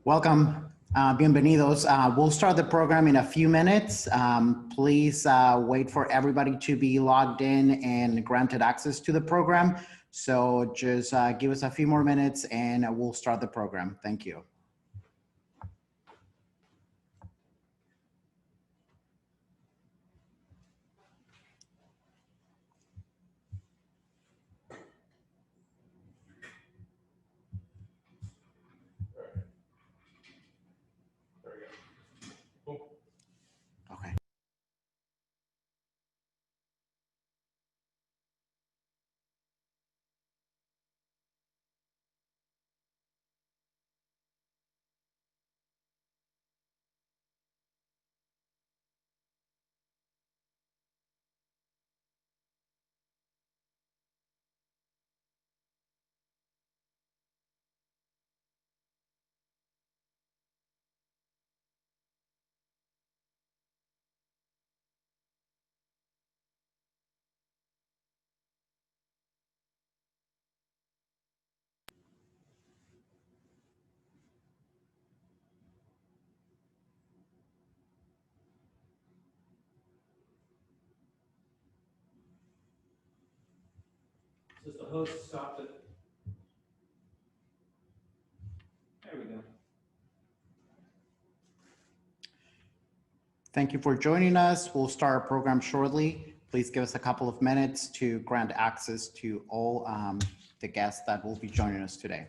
Welcome, bienvenidos. We'll start the program in a few minutes. Please wait for everybody to be logged in and granted access to the program. So just give us a few more minutes and we'll start the program. Thank you. Okay. Since the host stopped it. There we go. Thank you for joining us. We'll start our program shortly. Please give us a couple of minutes to grant access to all the guests that will be joining us today.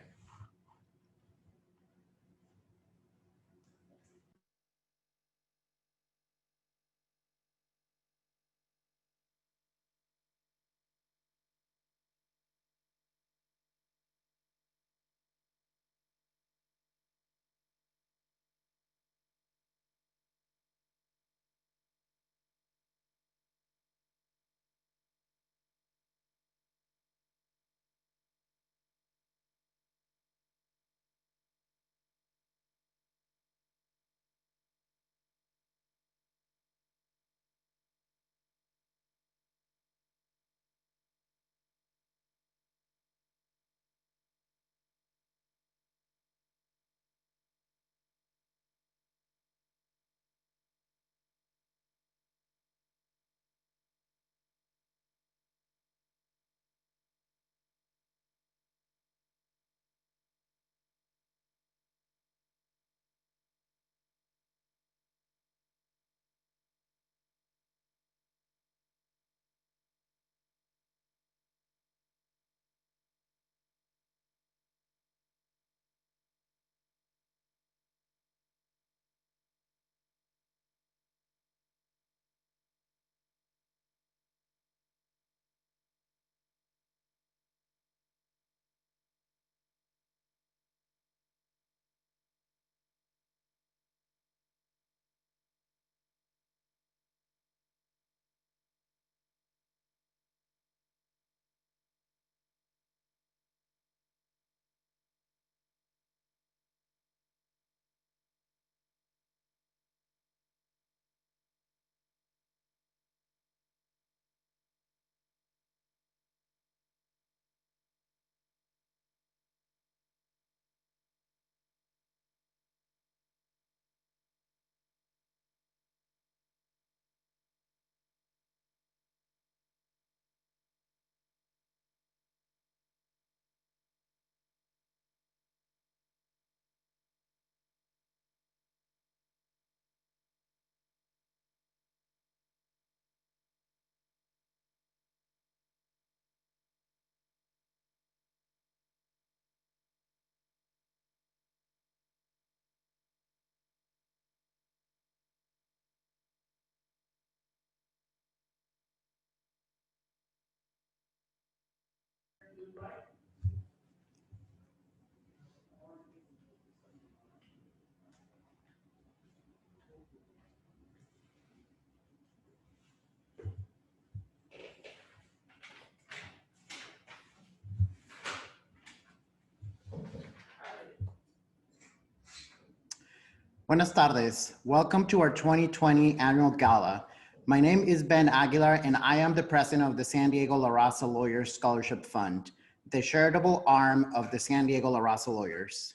Buenas tardes. Welcome to our 2020 annual gala. My name is Ben Aguilar and I am the president of the San Diego La Raza Lawyers Scholarship Fund, the charitable arm of the San Diego La Raza Lawyers.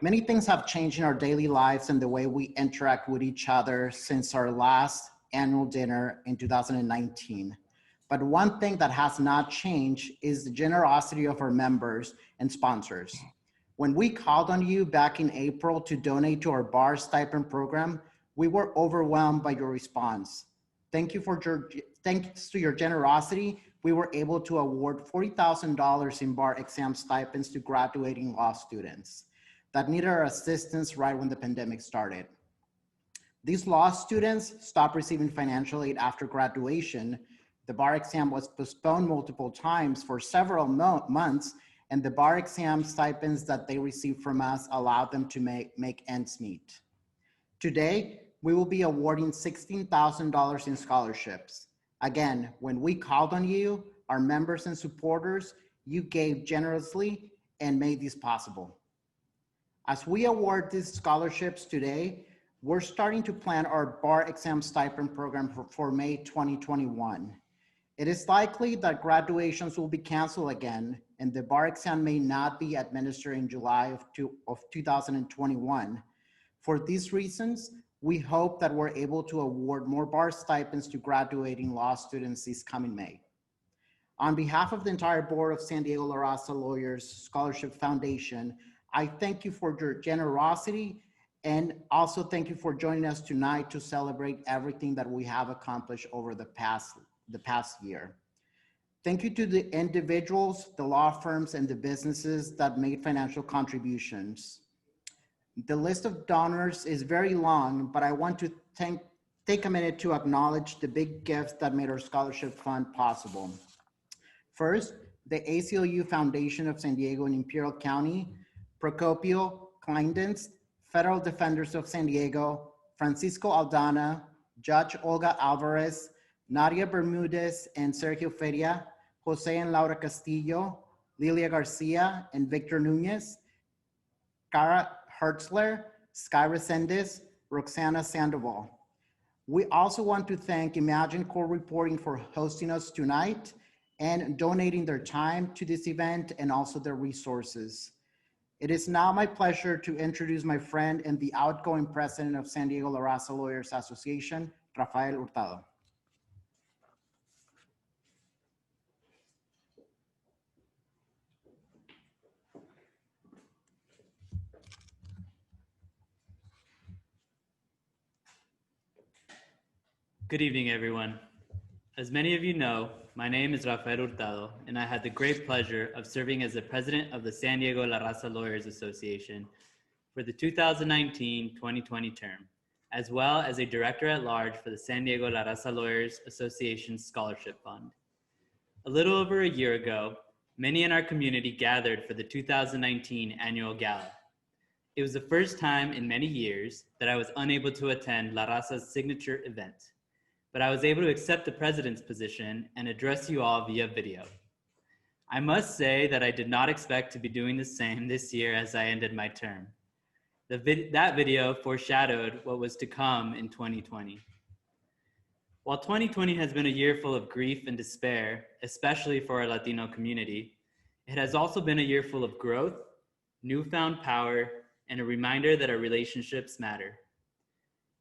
Many things have changed in our daily lives and the way we interact with each other since our last annual dinner in 2019. But one thing that has not changed is the generosity of our members and sponsors. When we called on you back in April to donate to our bar stipend program, we were overwhelmed by your response. Thanks to your generosity, we were able to award $40,000 in bar exam stipends to graduating law students that needed our assistance right when the pandemic started. These law students stopped receiving financial aid after graduation. The bar exam was postponed multiple times for several months, and the bar exam stipends that they received from us allowed them to make ends meet. Today, we will be awarding $16,000 in scholarships. Again, when we called on you, our members and supporters, you gave generously and made this possible. As we award these scholarships today, we're starting to plan our bar exam stipend program for May 2021. It is likely that graduations will be canceled again, and the bar exam may not be administered in July of 2021. For these reasons, we hope that we're able to award more bar stipends to graduating law students this coming May. On behalf of the entire board of San Diego La Raza Lawyers Scholarship Foundation, I thank you for your generosity, and also thank you for joining us tonight to celebrate everything that we have accomplished over the past year. Thank you to the individuals, the law firms, and the businesses that made financial contributions. The list of donors is very long, but I want to take a minute to acknowledge the big gifts that made our scholarship fund possible. First, the ACLU Foundation of San Diego and Imperial County, Procopio Kleindienst, Federal Defenders of San Diego, Francisco Aldana, Judge Olga Alvarez, Nadia Bermudez and Sergio Feria, Jose and Laura Castillo, Lilia Garcia and Victor Nunez, Cara Hertzler, Sky Resendez, Roxana Sandoval. We also want to thank Imagine Core Reporting for hosting us tonight and donating their time to this event and also their resources. It is now my pleasure to introduce my friend and the outgoing president of San Diego La Raza Lawyers Association, Rafael Hurtado. Good evening, everyone. As many of you know, my name is Rafael Hurtado, and I had the great pleasure of serving as the president of the San Diego La Raza Lawyers Association for the 2019-2020 term, as well as a director at large for the San Diego La Raza Lawyers Association Scholarship Fund. A little over a year ago, many in our community gathered for the 2019 annual Gala. It was the first time in many years that I was unable to attend La Raza's signature event, but I was able to accept the president's position and address you all via video. I must say that I did not expect to be doing the same this year as I ended my term. That video foreshadowed what was to come in 2020. While 2020 has been a year full of grief and despair, especially for our Latino community, it has also been a year full of growth, newfound power, and a reminder that our relationships matter.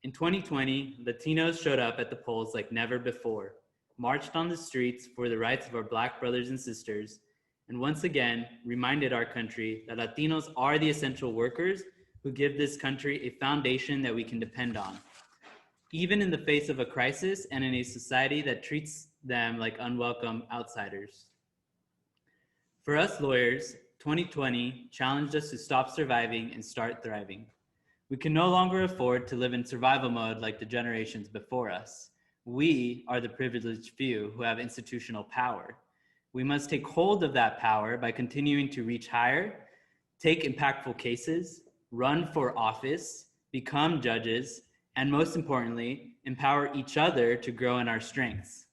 In 2020, Latinos showed up at the polls like never before, marched on the streets for the rights of our Black brothers and sisters, and once again reminded our country that Latinos are the essential workers who give this country a foundation that we can depend on, even in the face of a crisis and in a society that treats them like unwelcome outsiders. For us lawyers, 2020 challenged us to stop surviving and start thriving. We can no longer afford to live in survival mode like the generations before us. We are the privileged few who have institutional power. We must take hold of that power by continuing to reach higher, take impactful cases, run for office, become judges, and most importantly, empower each other to grow in our strengths.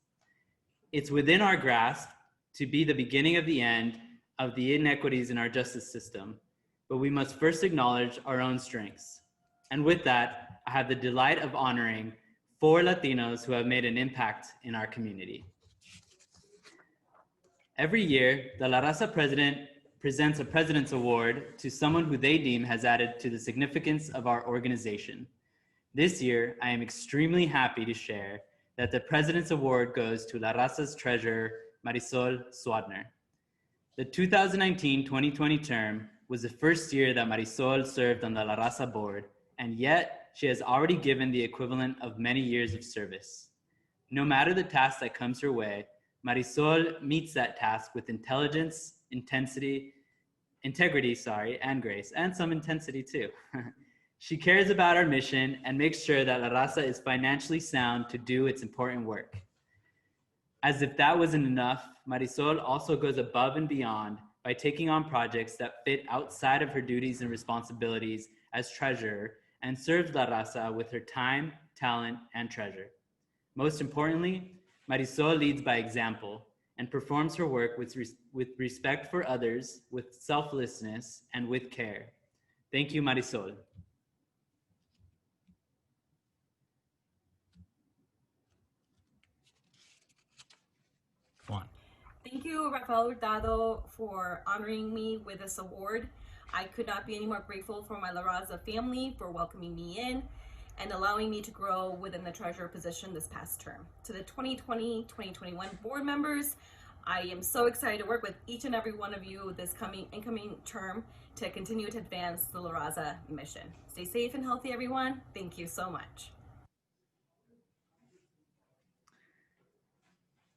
It's within our grasp to be the beginning of the end of the inequities in our justice system, but we must first acknowledge our own strengths. And with that, I have the delight of honoring 4 Latinos who have made an impact in our community. Every year, the La Raza president presents a President's Award to someone who they deem has added to the significance of our organization. This year, I am extremely happy to share that the President's Award goes to La Raza's treasurer, Marisol Swadner. The 2019-2020 term was the first year that Marisol served on the La Raza board, and yet she has already given the equivalent of many years of service. No matter the task that comes her way, Marisol meets that task with intelligence, integrity, and grace, and some intensity too. She cares about our mission and makes sure that La Raza is financially sound to do its important work. As if that wasn't enough, Marisol also goes above and beyond by taking on projects that fit outside of her duties and responsibilities as treasurer and serves La Raza with her time, talent, and treasure. Most importantly, Marisol leads by example and performs her work with respect for others, with selflessness, and with care. Thank you, Marisol. Thank you, Rafael Hurtado, for honoring me with this award. I could not be any more grateful for my La Raza family for welcoming me in and allowing me to grow within the treasurer position this past term. To the 2020-2021 board members, I am so excited to work with each and every one of you this incoming term to continue to advance the La Raza mission. Stay safe and healthy, everyone. Thank you so much.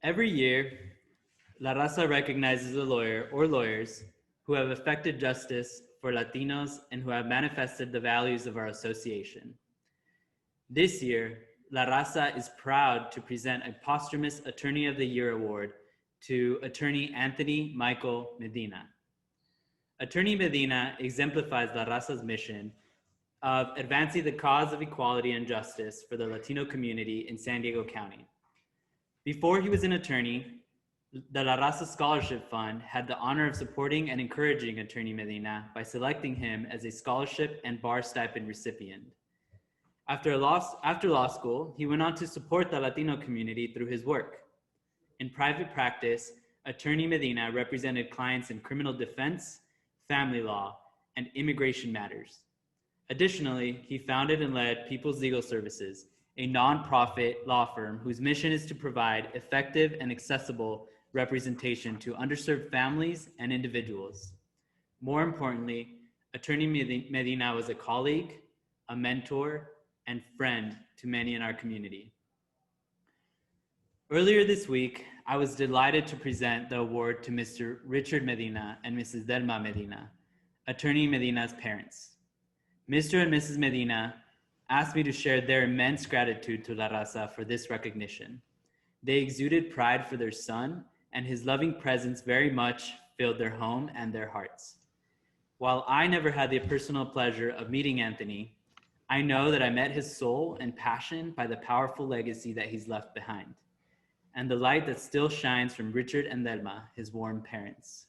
Every year, La Raza recognizes a lawyer or lawyers who have effected justice for Latinos and who have manifested the values of our association. This year, La Raza is proud to present a posthumous Attorney of the Year award to Attorney Anthony Michael Medina. Attorney Medina exemplifies La Raza's mission of advancing the cause of equality and justice for the Latino community in San Diego County. Before he was an attorney, the La Raza Scholarship Fund had the honor of supporting and encouraging Attorney Medina by selecting him as a scholarship and bar stipend recipient. After law school, he went on to support the Latino community through his work. In private practice, Attorney Medina represented clients in criminal defense, family law, and immigration matters. Additionally, he founded and led People's Legal Services, a nonprofit law firm whose mission is to provide effective and accessible representation to underserved families and individuals. More importantly, Attorney Medina was a colleague, a mentor, and friend to many in our community. Earlier this week, I was delighted to present the award to Mr. Richard Medina and Mrs. Delma Medina, Attorney Medina's parents. Mr. and Mrs. Medina asked me to share their immense gratitude to La Raza for this recognition. They exuded pride for their son, and his loving presence very much filled their home and their hearts. While I never had the personal pleasure of meeting Anthony, I know that I met his soul and passion by the powerful legacy that he's left behind, and the light that still shines from Richard and Delma, his warm parents.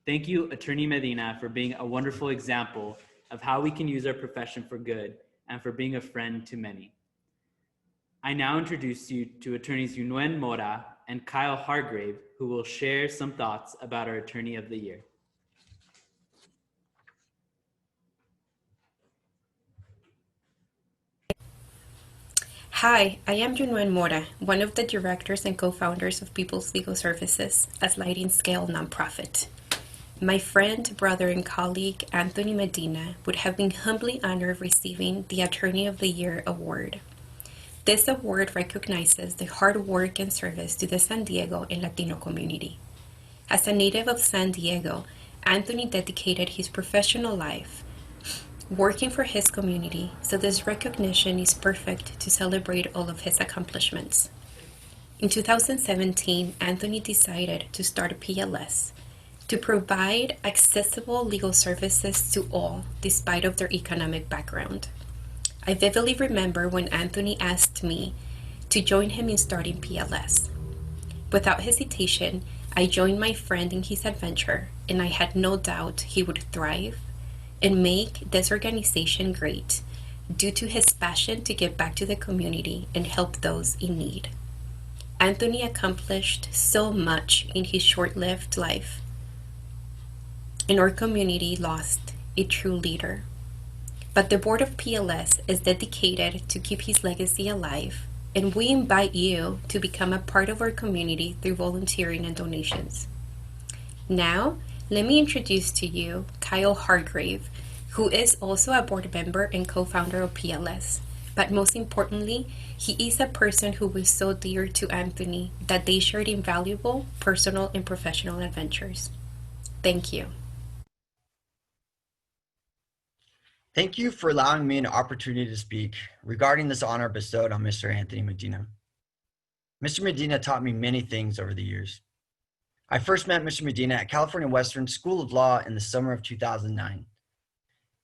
Thank you, Attorney Medina, for being a wonderful example of how we can use our profession for good and for being a friend to many. I now introduce you to Attorneys Yunuen Mora and Kyle Hargrave, who will share some thoughts about our Attorney of the Year. Hi, I am Yunuen Mora, one of the directors and co-founders of People's Legal Services, a sliding scale nonprofit. My friend, brother, and colleague, Anthony Medina, would have been humbly honored receiving the Attorney of the Year award. This award recognizes the hard work and service to the San Diego and Latino community. As a native of San Diego, Anthony dedicated his professional life working for his community, so this recognition is perfect to celebrate all of his accomplishments. In 2017, Anthony decided to start PLS to provide accessible legal services to all, despite of their economic background. I vividly remember when Anthony asked me to join him in starting PLS. Without hesitation, I joined my friend in his adventure, and I had no doubt he would thrive and make this organization great due to his passion to give back to the community and help those in need. Anthony accomplished so much in his short-lived life. and our community lost a true leader. But the board of PLS is dedicated to keep his legacy alive, and we invite you to become a part of our community through volunteering and donations. Now, let me introduce to you Kyle Hargrave, who is also a board member and co-founder of PLS. But most importantly, he is a person who was so dear to Anthony that they shared invaluable personal and professional adventures. Thank you. Thank you for allowing me an opportunity to speak regarding this honor bestowed on Mr. Anthony Medina. Mr. Medina taught me many things over the years. I first met Mr. Medina at California Western School of Law in the summer of 2009.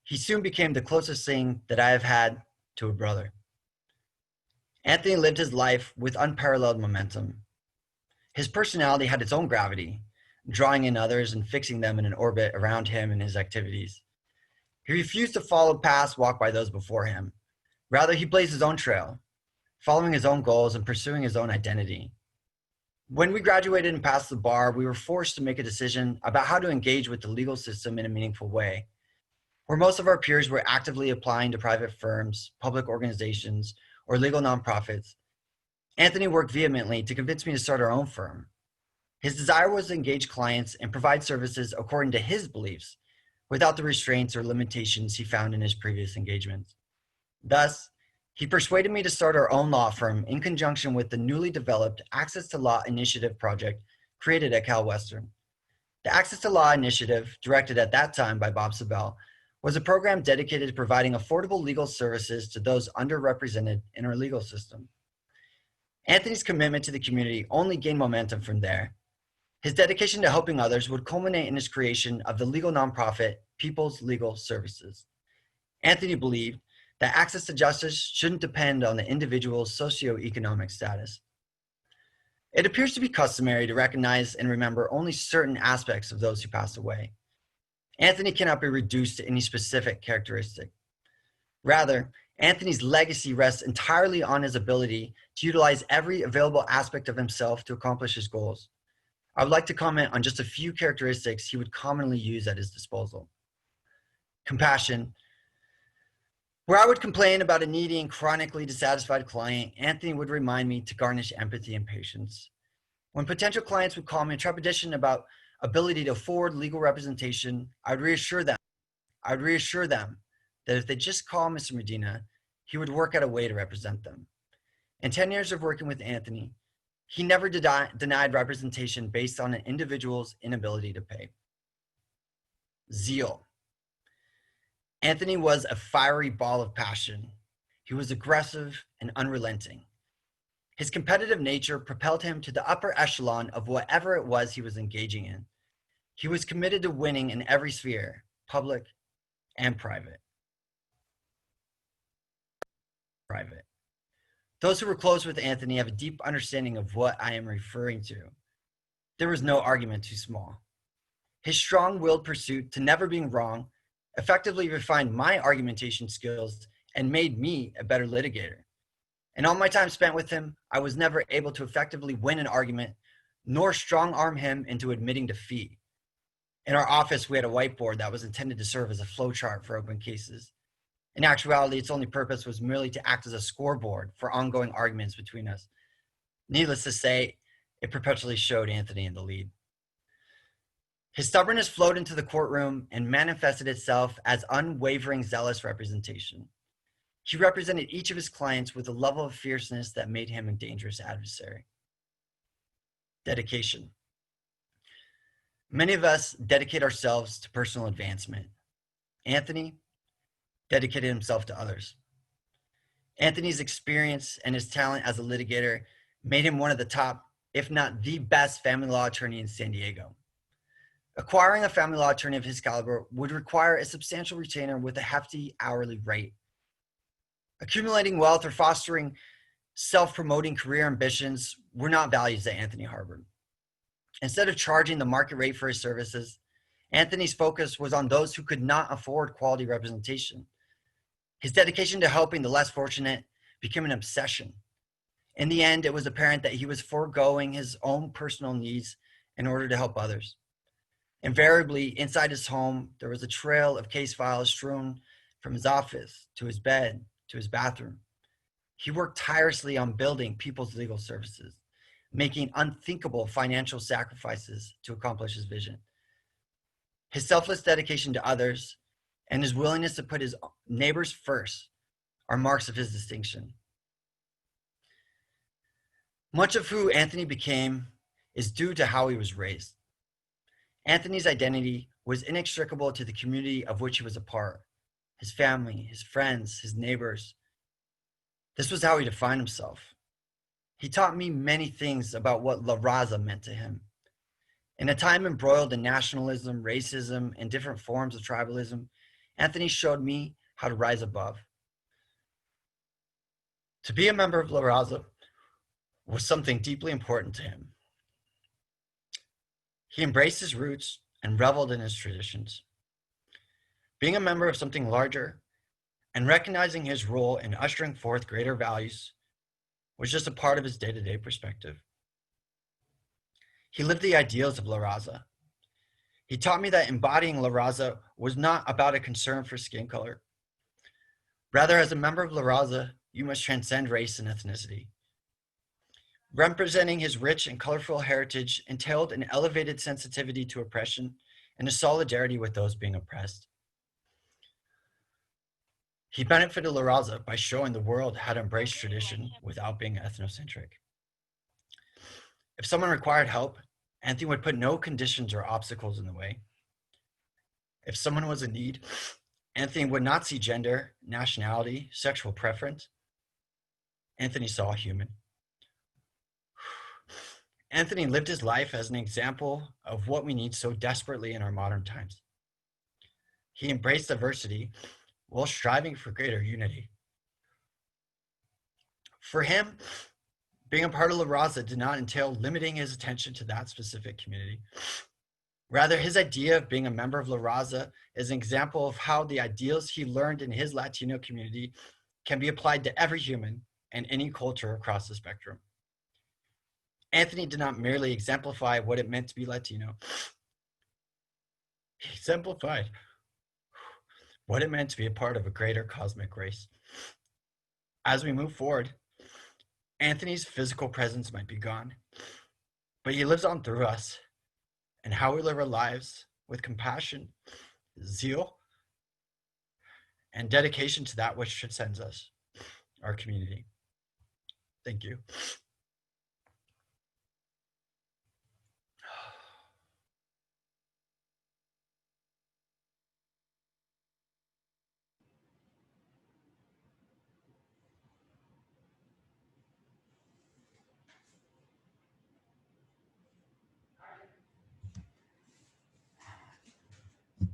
He soon became the closest thing that I have had to a brother. Anthony lived his life with unparalleled momentum. His personality had its own gravity, drawing in others and fixing them in an orbit around him and his activities. He refused to follow paths walked by those before him. Rather, he blazed his own trail, following his own goals and pursuing his own identity. When we graduated and passed the bar, we were forced to make a decision about how to engage with the legal system in a meaningful way. Where most of our peers were actively applying to private firms, public organizations, or legal nonprofits, Anthony worked vehemently to convince me to start our own firm. His desire was to engage clients and provide services according to his beliefs, without the restraints or limitations he found in his previous engagements. Thus, he persuaded me to start our own law firm in conjunction with the newly developed Access to Law Initiative project created at Cal Western. The Access to Law Initiative, directed at that time by Bob Sabel, was a program dedicated to providing affordable legal services to those underrepresented in our legal system. Anthony's commitment to the community only gained momentum from there. His dedication to helping others would culminate in his creation of the legal nonprofit People's Legal Services. Anthony believed that access to justice shouldn't depend on the individual's socioeconomic status. It appears to be customary to recognize and remember only certain aspects of those who pass away. Anthony cannot be reduced to any specific characteristic. Rather, Anthony's legacy rests entirely on his ability to utilize every available aspect of himself to accomplish his goals. I would like to comment on just a few characteristics he would commonly use at his disposal. Compassion. Where I would complain about a needy and chronically dissatisfied client, Anthony would remind me to garnish empathy and patience. When potential clients would call me in trepidation about ability to afford legal representation, I would reassure them that if they just call Mr. Medina, he would work out a way to represent them. In 10 years of working with Anthony, he never denied representation based on an individual's inability to pay. Zeal. Anthony was a fiery ball of passion. He was aggressive and unrelenting. His competitive nature propelled him to the upper echelon of whatever it was he was engaging in. He was committed to winning in every sphere, public and private. Those who were close with Anthony have a deep understanding of what I am referring to. There was no argument too small. His strong-willed pursuit to never being wrong effectively refined my argumentation skills and made me a better litigator. In all my time spent with him, I was never able to effectively win an argument, nor strong-arm him into admitting defeat. In our office, we had a whiteboard that was intended to serve as a flowchart for open cases. In actuality, its only purpose was merely to act as a scoreboard for ongoing arguments between us. Needless to say, it perpetually showed Anthony in the lead. His stubbornness flowed into the courtroom and manifested itself as unwavering, zealous representation. He represented each of his clients with a level of fierceness that made him a dangerous adversary. Dedication. Many of us dedicate ourselves to personal advancement. Anthony dedicated himself to others. Anthony's experience and his talent as a litigator made him one of the top, if not the best, family law attorney in San Diego. Acquiring a family law attorney of his caliber would require a substantial retainer with a hefty hourly rate. Accumulating wealth or fostering self-promoting career ambitions were not values that Anthony harbored. Instead of charging the market rate for his services, Anthony's focus was on those who could not afford quality representation. His dedication to helping the less fortunate became an obsession. In the end, it was apparent that he was foregoing his own personal needs in order to help others. Invariably, inside his home, there was a trail of case files strewn from his office to his bed to his bathroom. He worked tirelessly on building people's legal services, making unthinkable financial sacrifices to accomplish his vision. His selfless dedication to others and his willingness to put his neighbors first are marks of his distinction. Much of who Anthony became is due to how he was raised. Anthony's identity was inextricable to the community of which he was a part, his family, his friends, his neighbors. This was how he defined himself. He taught me many things about what La Raza meant to him. In a time embroiled in nationalism, racism, and different forms of tribalism, Anthony showed me how to rise above. To be a member of La Raza was something deeply important to him. He embraced his roots and reveled in his traditions. Being a member of something larger and recognizing his role in ushering forth greater values was just a part of his day-to-day perspective. He lived the ideals of La Raza. He taught me that embodying La Raza was not about a concern for skin color. Rather, as a member of La Raza, you must transcend race and ethnicity. Representing his rich and colorful heritage entailed an elevated sensitivity to oppression and a solidarity with those being oppressed. He benefited La Raza by showing the world how to embrace tradition without being ethnocentric. If someone required help, Anthony would put no conditions or obstacles in the way. If someone was in need, Anthony would not see gender, nationality, sexual preference. Anthony saw a human. Anthony lived his life as an example of what we need so desperately in our modern times. He embraced diversity while striving for greater unity. For him, being a part of La Raza did not entail limiting his attention to that specific community. Rather, his idea of being a member of La Raza is an example of how the ideals he learned in his Latino community can be applied to every human and any culture across the spectrum. Anthony did not merely exemplify what it meant to be Latino. He exemplified what it meant to be a part of a greater cosmic race. As we move forward, Anthony's physical presence might be gone, but he lives on through us and how we live our lives with compassion, zeal, and dedication to that which transcends us, our community. Thank you.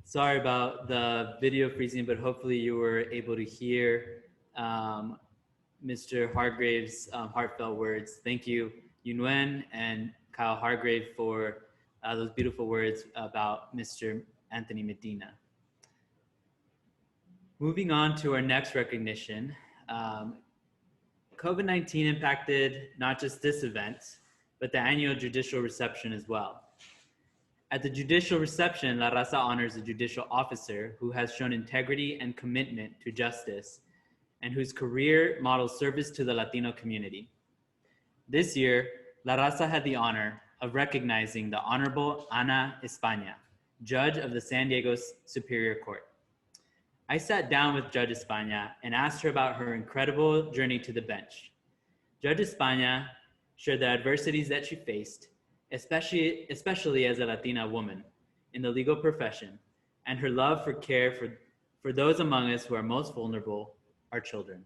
Sorry about the video freezing, but hopefully you were able to hear Mr. Hargrave's heartfelt words. Thank you, Yunwen and Kyle Hargrave, for those beautiful words about Mr. Anthony Medina. Moving on to our next recognition, COVID-19 impacted not just this event, but the annual judicial reception as well. At the judicial reception, La Raza honors a judicial officer who has shown integrity and commitment to justice and whose career models service to the Latino community. This year, La Raza had the honor of recognizing the Honorable Ana España, judge of the San Diego Superior Court. I sat down with Judge España and asked her about her incredible journey to the bench. Judge España shared the adversities that she faced, especially as a Latina woman in the legal profession, and her love for care for those among us who are most vulnerable, our children.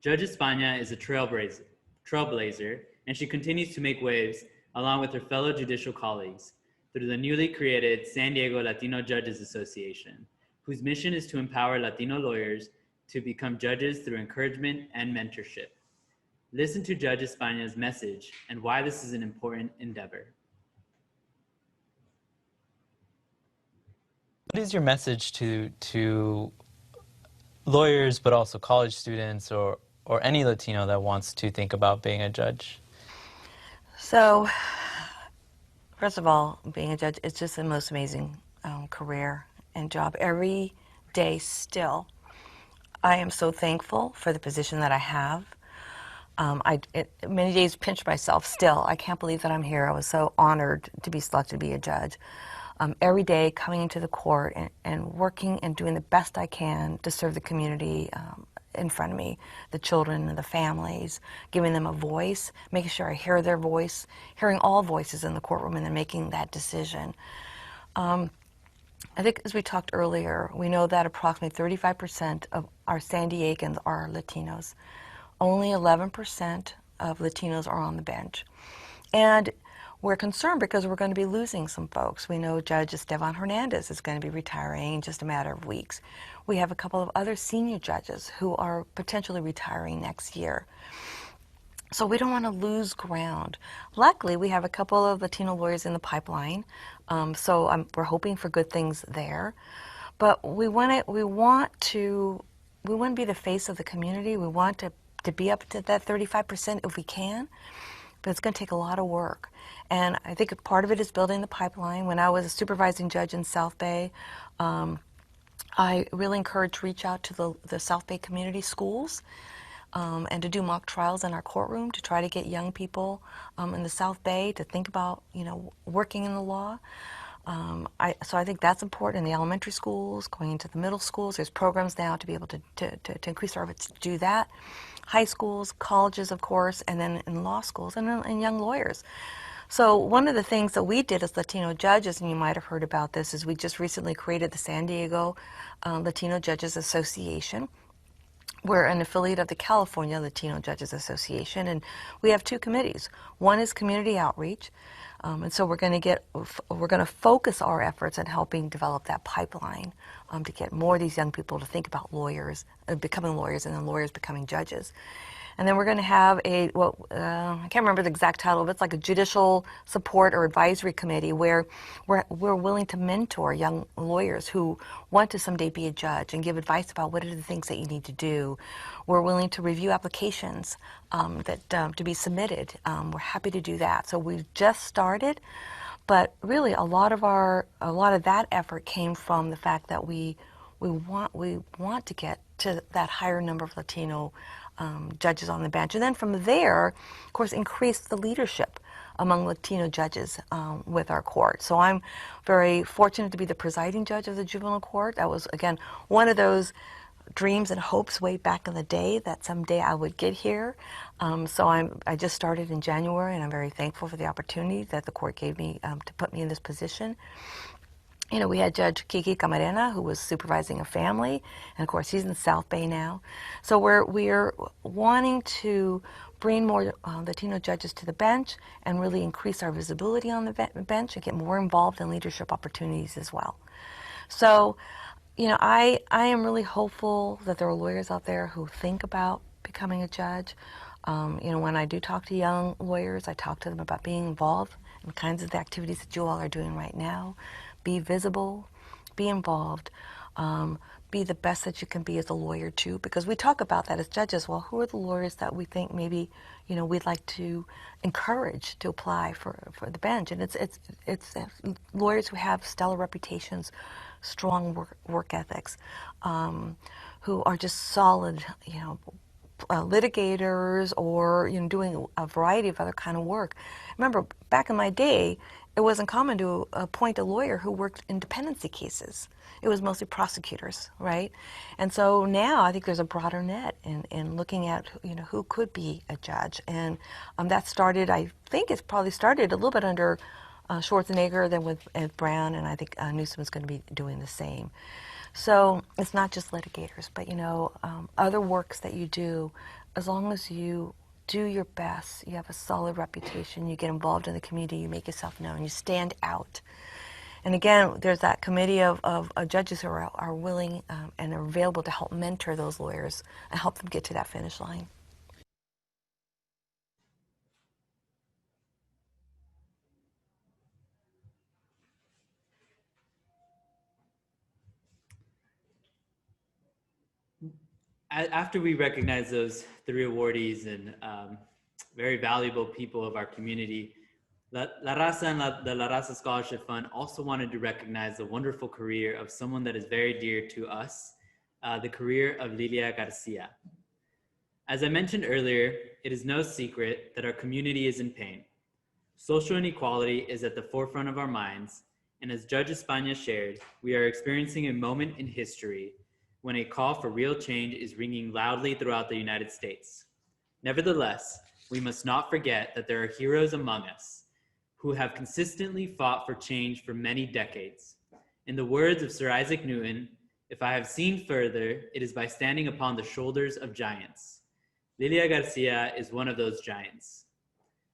Judge España is a trailblazer, and she continues to make waves along with her fellow judicial colleagues through the newly created San Diego Latino Judges Association, whose mission is to empower Latino lawyers to become judges through encouragement and mentorship. Listen to Judge España's message and why this is an important endeavor. What is your message to lawyers, but also college students or any Latino that wants to think about being a judge? So First of all, being a judge, it's just the most amazing career and job. Every day still, I am so thankful for the position that I have. Many days pinch myself still. I can't believe that I'm here. I was so honored to be selected to be a judge. Every day coming into the court and working and doing the best I can to serve the community in front of me, the children and the families, giving them a voice, making sure I hear their voice, hearing all voices in the courtroom and then making that decision. I think as we talked earlier, we know that approximately 35% of our San Diegans are Latinos. Only 11% of Latinos are on the bench. And we're concerned because we're going to be losing some folks. We know Judge Esteban Hernandez is going to be retiring in just a matter of weeks. We have a couple of other senior judges who are potentially retiring next year. So we don't want to lose ground. Luckily, we have a couple of Latino lawyers in the pipeline, so we're hoping for good things there. But we want to be the face of the community. We want to be up to that 35% if we can, but it's going to take a lot of work. And I think part of it is building the pipeline. When I was a supervising judge in South Bay, I really encouraged reach out to the South Bay community schools and to do mock trials in our courtroom to try to get young people in the South Bay to think about, working in the law. So I think that's important in the elementary schools, going into the middle schools. There's programs now to be able to increase our efforts to do that. High schools, colleges, of course, and then in law schools and young lawyers. So one of the things that we did as Latino judges, and you might have heard about this, is we just recently created the San Diego Latino Judges Association. We're an affiliate of the California Latino Judges Association, and we have two committees. One is community outreach, and so we're going to focus our efforts on helping develop that pipeline to get more of these young people to think about lawyers, becoming lawyers, and then lawyers becoming judges. And then we're going to have I can't remember the exact title, but it's like a judicial support or advisory committee where we're willing to mentor young lawyers who want to someday be a judge and give advice about what are the things that you need to do. We're willing to review applications to be submitted. We're happy to do that. So we've just started, but really a lot of that effort came from the fact that we want to get to that higher number of Latino judges on the bench. And then from there, of course, increase the leadership among Latino judges with our court. So I'm very fortunate to be the presiding judge of the juvenile court. That was, again, one of those dreams and hopes way back in the day that someday I would get here. So I just started in January, and I'm very thankful for the opportunity that the court gave me to put me in this position. We had Judge Kiki Camarena, who was supervising a family, and of course he's in South Bay now. So we're wanting to bring more Latino judges to the bench and really increase our visibility on the bench and get more involved in leadership opportunities as well. So, I am really hopeful that there are lawyers out there who think about becoming a judge. When I do talk to young lawyers, I talk to them about being involved in the kinds of activities that you all are doing right now. Be visible, be involved, be the best that you can be as a lawyer too, because we talk about that as judges. Well, who are the lawyers that we think maybe we'd like to encourage to apply for the bench? And it's lawyers who have stellar reputations, strong work ethics, who are just solid, litigators or doing a variety of other kind of work. Remember, back in my day, it wasn't common to appoint a lawyer who worked in dependency cases. It was mostly prosecutors, right? And so now I think there's a broader net in looking at who could be a judge. And that started, I think it's probably started a little bit under Schwarzenegger, then with Ed Brown, and I think Newsom's going to be doing the same. So it's not just litigators, but other works that you do, as long as you do your best, you have a solid reputation, you get involved in the community, you make yourself known, you stand out. And again, there's that committee of judges who are willing and are available to help mentor those lawyers and help them get to that finish line. After we recognize those three awardees and very valuable people of our community, La Raza and the La Raza Scholarship Fund also wanted to recognize the wonderful career of someone that is very dear to us, the career of Lilia Garcia. As I mentioned earlier, it is no secret that our community is in pain. Social inequality is at the forefront of our minds, and as Judge España shared, we are experiencing a moment in history when a call for real change is ringing loudly throughout the United States. Nevertheless, we must not forget that there are heroes among us who have consistently fought for change for many decades. In the words of Sir Isaac Newton, if I have seen further, it is by standing upon the shoulders of giants. Lilia Garcia is one of those giants.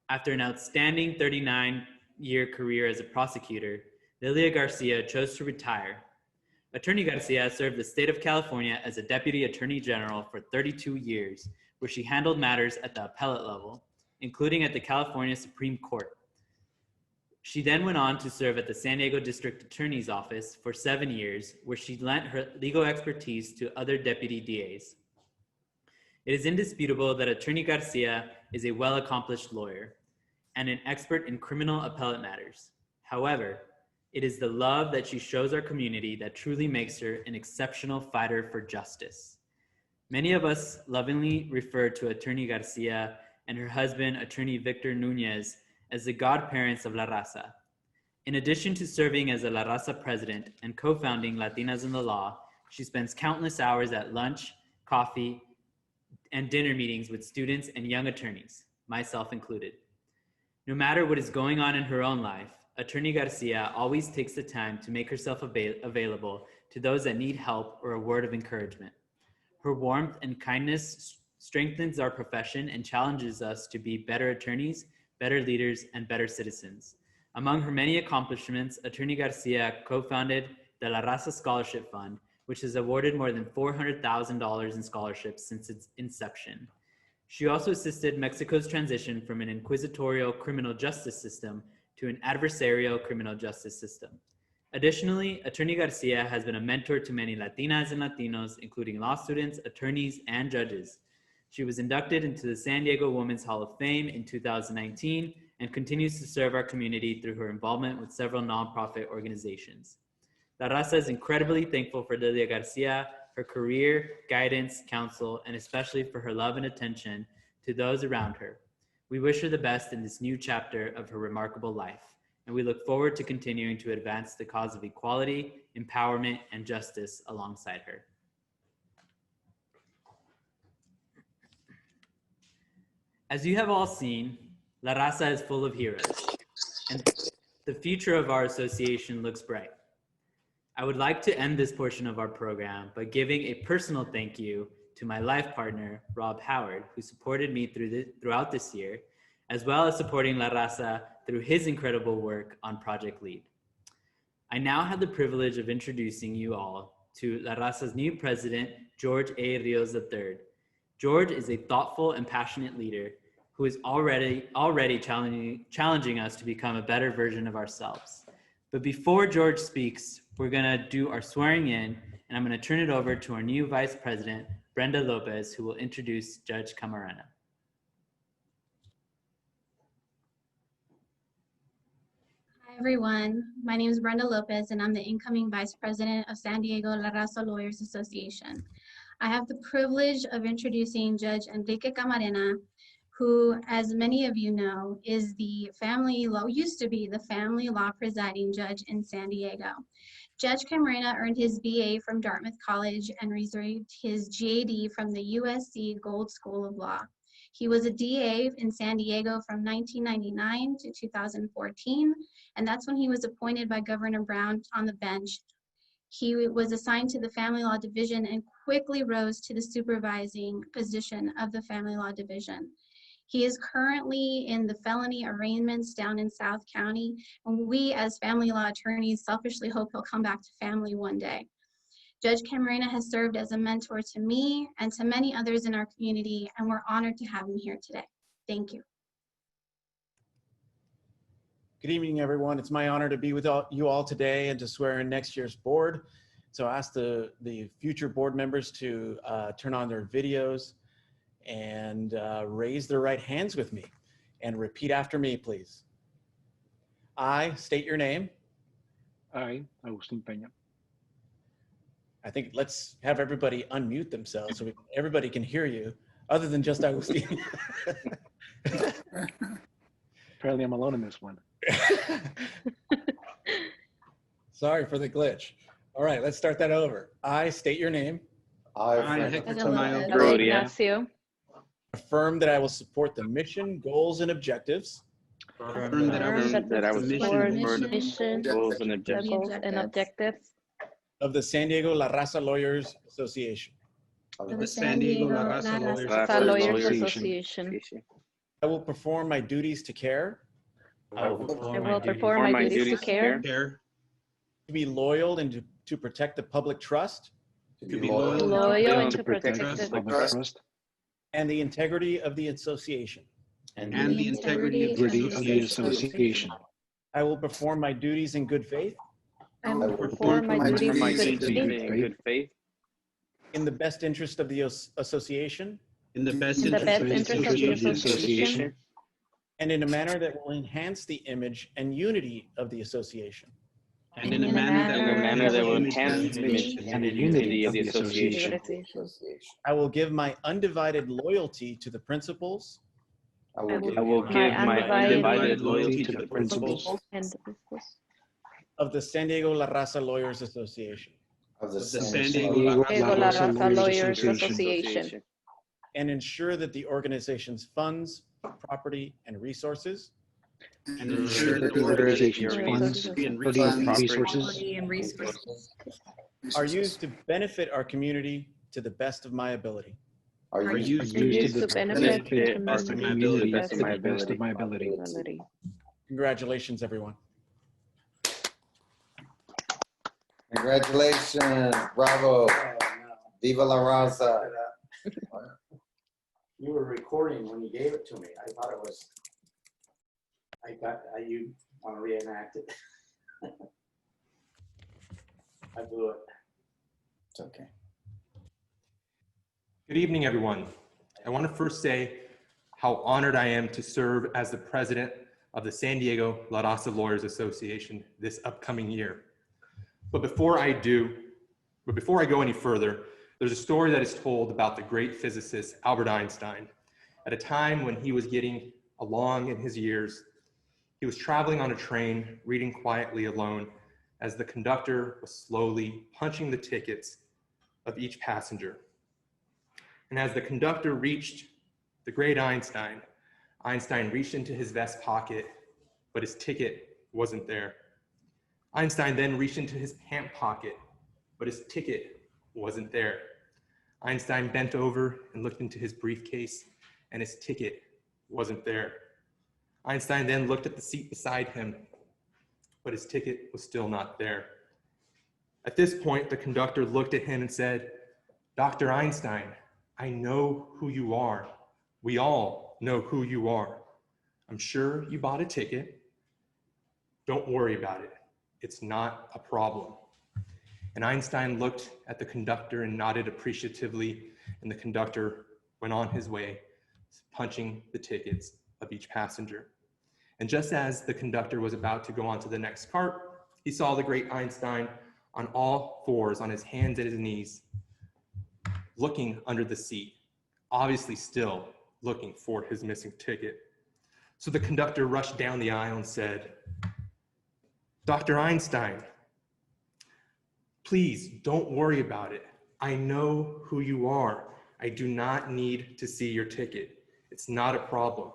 After an outstanding 39-year career as a prosecutor, Lilia Garcia chose to retire. Attorney Garcia served the state of California as a deputy attorney general for 32 years, where she handled matters at the appellate level, including at the California Supreme Court. She then went on to serve at the San Diego District Attorney's Office for 7 years, where she lent her legal expertise to other deputy DAs. It is indisputable that Attorney Garcia is a well-accomplished lawyer and an expert in criminal appellate matters. However, it is the love that she shows our community that truly makes her an exceptional fighter for justice. Many of us lovingly refer to Attorney Garcia and her husband, Attorney Victor Nunez, as the godparents of La Raza. In addition to serving as a La Raza president and co-founding Latinas in the Law, she spends countless hours at lunch, coffee, and dinner meetings with students and young attorneys, myself included. No matter what is going on in her own life, Attorney Garcia always takes the time to make herself available to those that need help or a word of encouragement. Her warmth and kindness strengthens our profession and challenges us to be better attorneys, better leaders, and better citizens. Among her many accomplishments, Attorney Garcia co-founded the La Raza Scholarship Fund, which has awarded more than $400,000 in scholarships since its inception. She also assisted Mexico's transition from an inquisitorial criminal justice system to an adversarial criminal justice system. Additionally, Attorney Garcia has been a mentor to many Latinas and Latinos, including law students, attorneys, and judges. She was inducted into the San Diego Women's Hall of Fame in 2019 and continues to serve our community through her involvement with several nonprofit organizations. La Raza is incredibly thankful for Lilia Garcia, her career, guidance, counsel, and especially for her love and attention to those around her. We wish her the best in this new chapter of her remarkable life, and we look forward to continuing to advance the cause of equality, empowerment, and justice alongside her. As you have all seen, La Raza is full of heroes, and the future of our association looks bright. I would like to end this portion of our program by giving a personal thank you to my life partner, Rob Howard, who supported me throughout this year, as well as supporting La Raza through his incredible work on Project Lead. I now have the privilege of introducing you all to La Raza's new president, George A. Rios III. George is a thoughtful and passionate leader who is already challenging us to become a better version of ourselves. But before George speaks, we're gonna do our swearing in, and I'm gonna turn it over to our new Vice President, Brenda Lopez, who will introduce Judge Camarena. Hi everyone, my name is Brenda Lopez and I'm the incoming Vice President of San Diego La Raza Lawyers Association. I have the privilege of introducing Judge Enrique Camarena, who, as many of you know, is used to be the family law presiding judge in San Diego. Judge Camarena earned his BA from Dartmouth College and received his GAD from the USC Gold School of Law. He was a DA in San Diego from 1999 to 2014, and that's when he was appointed by Governor Brown on the bench. He was assigned to the Family Law Division and quickly rose to the supervising position of the Family Law Division. He is currently in the felony arraignments down in South County, and we as family law attorneys selfishly hope he'll come back to family one day. Judge Camarena has served as a mentor to me and to many others in our community, and we're honored to have him here today. Thank you. Good evening, everyone. It's my honor to be with you all today and to swear in next year's board. So I ask the future board members to turn on their videos and raise their right hands with me and repeat after me, please. I state your name. I, Agustin Peña. I think let's have everybody unmute themselves so everybody can hear you, other than just Agustin. Apparently I'm alone in this one. Sorry for the glitch. All right, let's start that over. I state your name. I, Ignacio. Affirm that I will support the mission, goals, and objectives affirm that I will That I will support support the mission, goals and objectives goals and objectives of the San Diego La Raza Lawyers Association. of the San Diego La Raza Raza Lawyers Lawyers Association. Association. I will perform my duties to care, I will perform my duties to care, to be loyal, and to protect the public trust to be loyal, and to to protect protect the the public Trust and the integrity of the association. and the integrity of the association. I will perform my duties in good faith, I will perform my duties in good faith, in the best interest of the association, In the best in the best interest interest of of the association, and in a manner that will enhance the image and unity of the association. and in a manner that will enhance the image and the unity of the association. I will give my undivided loyalty to the principles I will give my undivided loyalty to the principles and the principles of the San Diego La Raza Lawyers Association, of the San Diego of La La Raza Raza Lawyers Lawyers Association, and ensure that the organization's funds, property, and resources and ensure that the organization's funds, property, and resources are used to benefit our community to the best of my ability. are used to benefit the best of my ability. to the best of my ability. Congratulations, everyone. Congratulations, bravo, Viva La Raza. You were recording when you gave it to me. I thought it was, you want to reenact it? I blew it. It's okay. Good evening, everyone. I want to first say how honored I am to serve as the president of the San Diego La Raza Lawyers Association this upcoming year. But before I go any further, there's a story that is told about the great physicist Albert Einstein. At a time when he was getting along in his years, he was traveling on a train, reading quietly alone, as the conductor was slowly punching the tickets of each passenger. And as the conductor reached the great Einstein, Einstein reached into his vest pocket, but his ticket wasn't there. Einstein then reached into his pant pocket, but his ticket wasn't there. Einstein bent over and looked into his briefcase, and his ticket wasn't there. Einstein then looked at the seat beside him, but his ticket was still not there. At this point, the conductor looked at him and said, "Dr. Einstein, I know who you are. We all know who you are. I'm sure you bought a ticket. Don't worry about it. It's not a problem." And Einstein looked at the conductor and nodded appreciatively, and the conductor went on his way, punching the tickets of each passenger. And just as the conductor was about to go on to the next cart, he saw the great Einstein on all fours, on his hands and his knees, looking under the seat, obviously still looking for his missing ticket. So the conductor rushed down the aisle and said, "Dr. Einstein, please don't worry about it. I know who you are. I do not need to see your ticket. It's not a problem."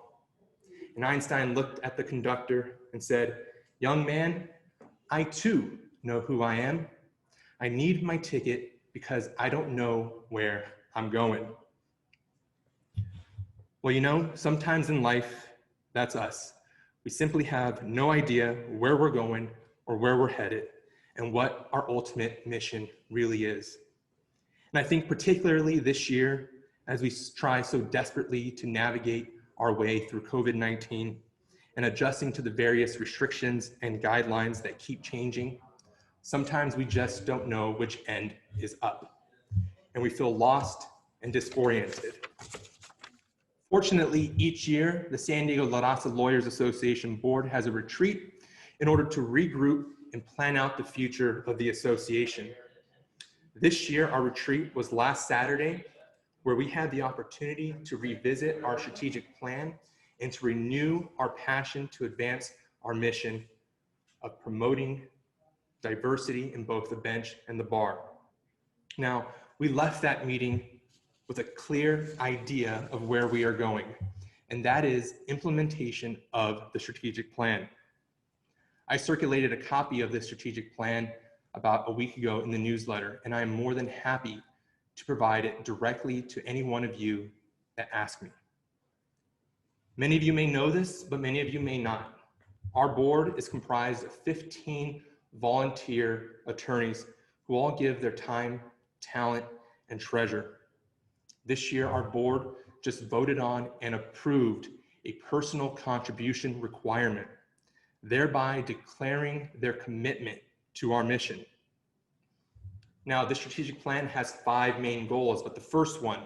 And Einstein looked at the conductor and said, "Young man, I too know who I am. I need my ticket because I don't know where I'm going." Well, you know, sometimes in life, that's us. We simply have no idea where we're going or where we're headed and what our ultimate mission really is. And I think particularly this year, as we try so desperately to navigate our way through COVID-19 and adjusting to the various restrictions and guidelines that keep changing, sometimes we just don't know which end is up, and we feel lost and disoriented. Fortunately, each year, the San Diego La Raza Lawyers Association Board has a retreat in order to regroup and plan out the future of the association. This year, our retreat was last Saturday, where we had the opportunity to revisit our strategic plan and to renew our passion to advance our mission of promoting diversity in both the bench and the bar. Now, we left that meeting with a clear idea of where we are going, and that is implementation of the strategic plan. I circulated a copy of this strategic plan about a week ago in the newsletter, and I am more than happy to provide it directly to any one of you that ask me. Many of you may know this, but many of you may not. Our board is comprised of 15 volunteer attorneys who all give their time, talent, and treasure. This year, our board just voted on and approved a personal contribution requirement, thereby declaring their commitment to our mission. Now, the strategic plan has 5 main goals, but the first one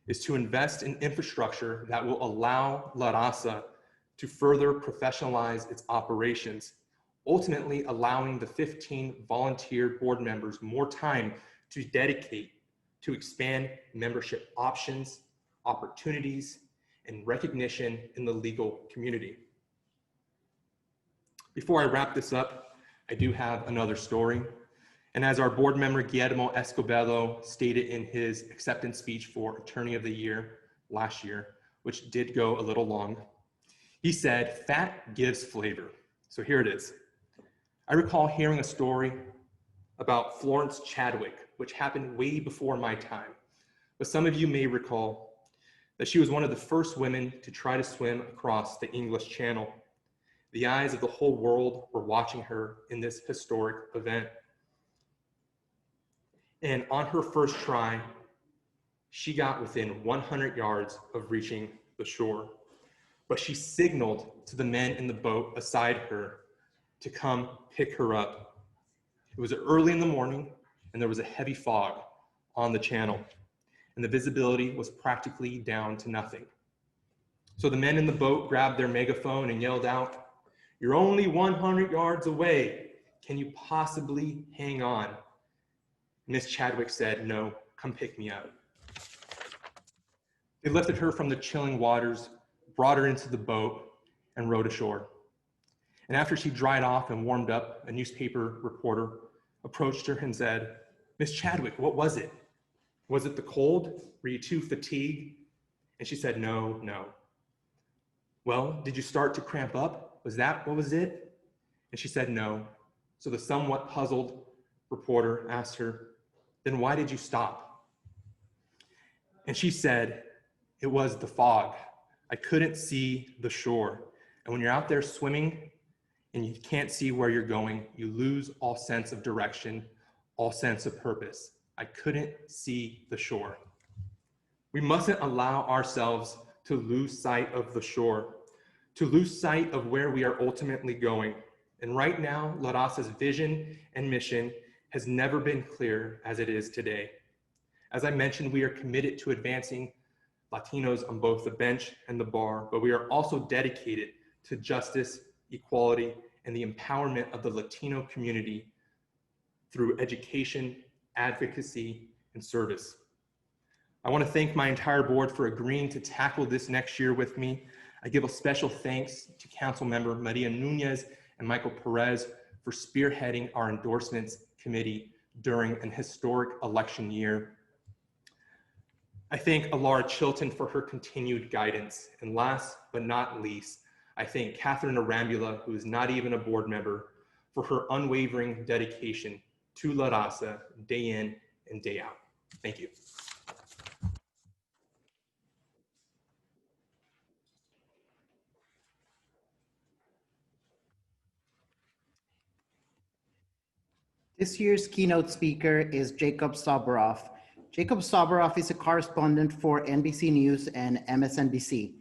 is to invest in infrastructure that will allow La Raza to further professionalize its operations, ultimately allowing the 15 volunteer board members more time to dedicate to expand membership options, opportunities, and recognition in the legal community. Before I wrap this up, I do have another story. And as our board member Guillermo Escobedo stated in his acceptance speech for Attorney of the Year last year, which did go a little long, he said, "Fat gives flavor." So here it is. I recall hearing a story about Florence Chadwick, which happened way before my time. But some of you may recall that she was one of the first women to try to swim across the English Channel. The eyes of the whole world were watching her in this historic event. And on her first try, she got within 100 yards of reaching the shore. But she signaled to the men in the boat beside her to come pick her up. It was early in the morning, and there was a heavy fog on the channel, and the visibility was practically down to nothing. So the men in the boat grabbed their megaphone and yelled out, "You're only 100 yards away. Can you possibly hang on?" Miss Chadwick said, "No, come pick me up." They lifted her from the chilling waters, brought her into the boat, and rowed ashore. And after she dried off and warmed up, a newspaper reporter approached her and said, "Miss Chadwick, what was it? Was it the cold? Were you too fatigued?" And she said, No. "Well, did you start to cramp up? Was that what was it?" And she said, "No." So the somewhat puzzled reporter asked her, "Then why did you stop?" And she said, "It was the fog. I couldn't see the shore. And when you're out there swimming and you can't see where you're going, you lose all sense of direction, all sense of purpose. I couldn't see the shore." We mustn't allow ourselves to lose sight of the shore, to lose sight of where we are ultimately going. And right now, La Raza's vision and mission has never been clearer as it is today. As I mentioned, we are committed to advancing Latinos on both the bench and the bar, but we are also dedicated to justice, equality, and the empowerment of the Latino community through education, advocacy, and service. I want to thank my entire board for agreeing to tackle this next year with me. I give a special thanks to Council Member Maria Nunez and Michael Perez for spearheading our endorsements committee during an historic election year. I thank Alara Chilton for her continued guidance. And last but not least, I thank Catherine Arambula, who is not even a board member, for her unwavering dedication to La Raza day in and day out. Thank you. This year's keynote speaker is Jacob Soboroff. Jacob Soboroff is a correspondent for NBC News and MSNBC.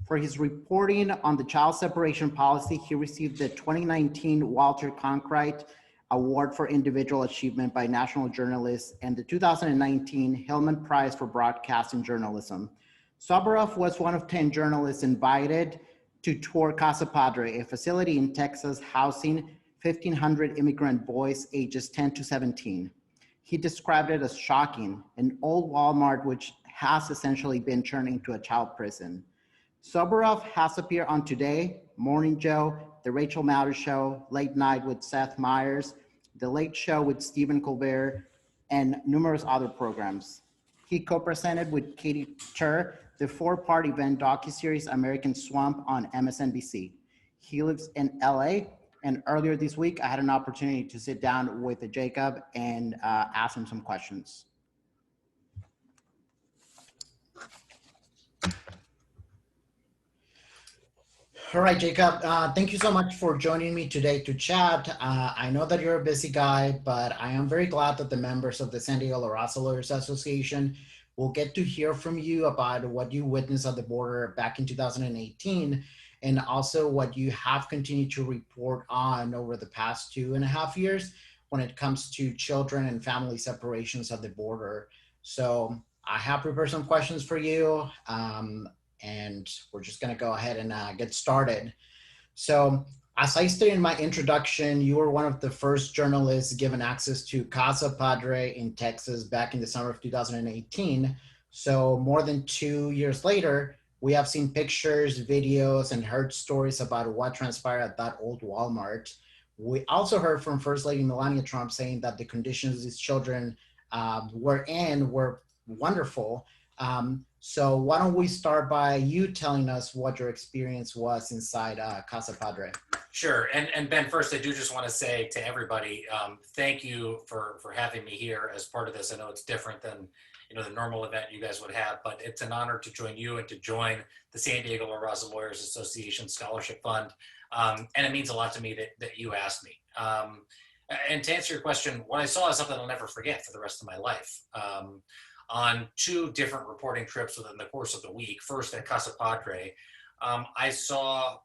For his reporting on the child separation policy, he received the 2019 Walter Cronkite Award for Individual Achievement by National Journalists and the 2019 Hillman Prize for Broadcasting Journalism. Soboroff was one of 10 journalists invited to tour Casa Padre, a facility in Texas housing 1,500 immigrant boys ages 10 to 17. He described it as shocking, an old Walmart which has essentially been turned into a child prison. Soborov has appeared on Today, Morning Joe, The Rachel Maddow Show, Late Night with Seth Meyers, The Late Show with Stephen Colbert, and numerous other programs. He co-presented with Katie Tur the four-part event docuseries American Swamp on MSNBC. He lives in LA, and earlier this week, I had an opportunity to sit down with Jacob and ask him some questions. All right, Jacob, thank you so much for joining me today to chat. I know that you're a busy guy, but I am very glad that the members of the San Diego La Raza Lawyers Association will get to hear from you about what you witnessed at the border back in 2018, and also what you have continued to report on over the past 2.5 years when it comes to children and family separations at the border. So I have prepared some questions for you. And we're just gonna go ahead and get started. So as I stated in my introduction, you were one of the first journalists given access to Casa Padre in Texas back in the summer of 2018. So more than 2 years later, we have seen pictures, videos, and heard stories about what transpired at that old Walmart. We also heard from First Lady Melania Trump saying that the conditions these children were in were wonderful. So why don't we start by you telling us what your experience was inside Casa Padre? Sure. And Ben, first, I do just want to say to everybody, thank you for having me here as part of this. I know it's different than the normal event you guys would have, but it's an honor to join you and to join the San Diego La Raza Lawyers Association Scholarship Fund. And it means a lot to me that you asked me. And to answer your question, what I saw is something I'll never forget for the rest of my life. On 2 different reporting trips within the course of the week. First at Casa Padre, I saw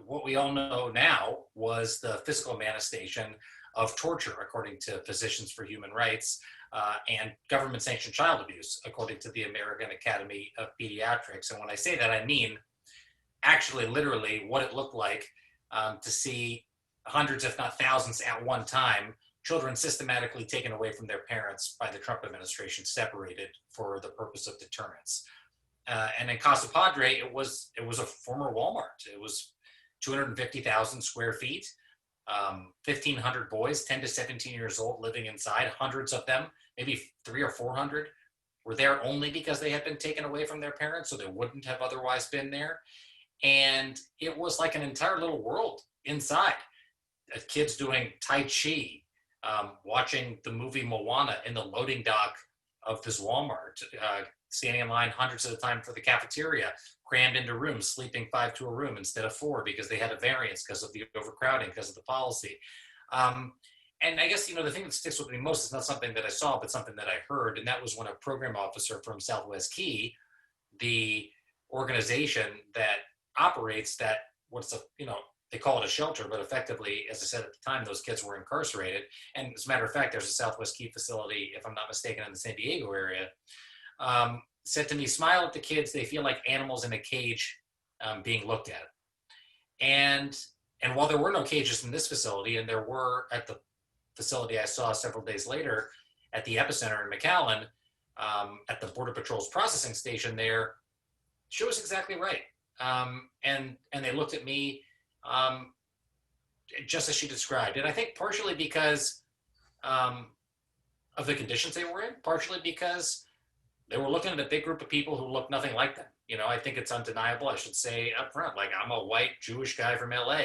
what we all know now was the physical manifestation of torture, according to Physicians for Human Rights, and government-sanctioned child abuse, according to the American Academy of Pediatrics. And when I say that, I mean actually literally what it looked like to see hundreds, if not thousands at one time, children systematically taken away from their parents by the Trump administration, separated for the purpose of deterrence. And in Casa Padre, it was a former Walmart. It was 250,000 square feet, 1,500 boys, 10 to 17 years old, living inside. Hundreds of them, maybe 300 or 400, were there only because they had been taken away from their parents, so they wouldn't have otherwise been there. And it was like an entire little world inside. Kids doing Tai Chi, watching the movie Moana in the loading dock of this Walmart, standing in line hundreds of the time for the cafeteria, crammed into rooms, sleeping 5 to a room instead of 4 because they had a variance because of the overcrowding, because of the policy. And I guess, the thing that sticks with me most is not something that I saw, but something that I heard. And that was when a program officer from Southwest Key, the organization that operates that, they call it a shelter, but effectively, as I said at the time, those kids were incarcerated. And as a matter of fact, there's a Southwest Key facility, if I'm not mistaken, in the San Diego area, said to me, smile at the kids. They feel like animals in a cage being looked at. And while there were no cages in this facility, and there were at the facility I saw several days later at the epicenter in McAllen, at the Border Patrol's processing station there, she was exactly right. And they looked at me just as she described. And I think partially because of the conditions they were in, partially because they were looking at a big group of people who looked nothing like them. I think it's undeniable. I should say up front, like, I'm a white Jewish guy from LA.